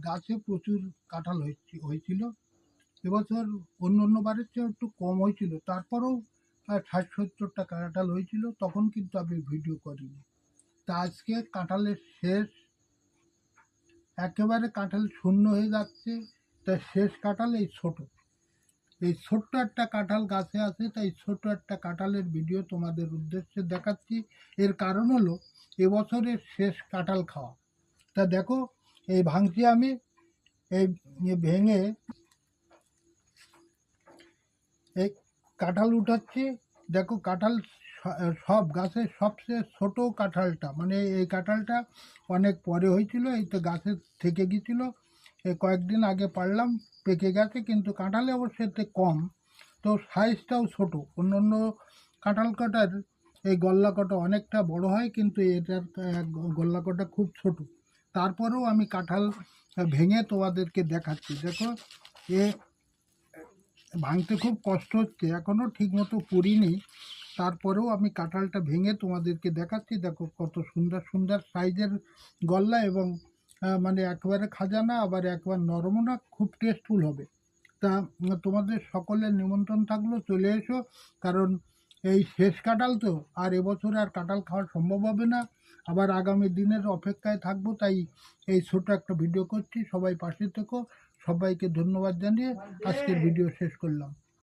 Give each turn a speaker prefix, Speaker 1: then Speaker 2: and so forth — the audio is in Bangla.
Speaker 1: গাছে প্রচুর কাঁঠাল হয়েছিল। এবছর অন্য অন্য বারের চেয়ে একটু কম হয়েছিল, তারপরেও ৬০-৭০টা কাঁঠাল হয়েছিল, তখন কিন্তু আমি ভিডিও করিনি। তা আজকে কাঁঠালের শেষ, একেবারে কাঁঠাল শূন্য হয়ে যাচ্ছে। তাই শেষ কাঁঠাল এই ছোট্ট একটা কাঁঠাল গাছে আছে, তাই ছোট্ট একটা কাঁঠালের ভিডিও তোমাদের উদ্দেশ্যে দেখাচ্ছি। এর কারণ হলো এবছরের শেষ কাঁঠাল খাওয়া। তা দেখো, এই ভাঙছি আমি, এই ভেঙে এই কাঁঠাল উঠাচ্ছি। দেখো কাঁঠাল সব গাছের সবচেয়ে ছোট কাঁঠালটা, মানে এই কাঁঠালটা অনেক পরে হয়েছিল, এই তো গাছে থেকে গিয়েছিল, এই কয়েকদিন আগে পারলাম, পেকে গেছে, কিন্তু কাঁঠালে অবশ্য এতে কম, তো সাইজটাও ছোট। অন্য অন্য কাঁঠাল কটার এই গল্লা কটা অনেকটা বড় হয়, কিন্তু এটার গল্লা কটা খুব ছোট। তারপরেও আমি কাঁঠাল ভেঙে তোমাদেরকে দেখাচ্ছি। দেখো, এ ভাঙতে খুব কষ্ট হচ্ছে, এখনও ঠিকমতো পুড়িনি, তারপরেও আমি কাঁঠালটা ভেঙে তোমাদেরকে দেখাচ্ছি। দেখো কত সুন্দর সুন্দর সাইজের গল্লা, এবং মানে একেবারে খাজা না, আবার একবার নরমও না, খুব টেস্টফুল হবে। তা তোমাদের সকলের নিমন্ত্রণ থাকলো, চলে এসো, কারণ এই শেষ কাঁঠাল তো, আর এবছরে আর কাঁঠাল খাওয়া সম্ভব হবে না, আবার আগামী দিনের অপেক্ষায় থাকবো। তাই এই ছোট একটা ভিডিও করছি, সবাই পাশে থেকো। সবাইকে ধন্যবাদ জানিয়ে আজকের ভিডিও শেষ করলাম।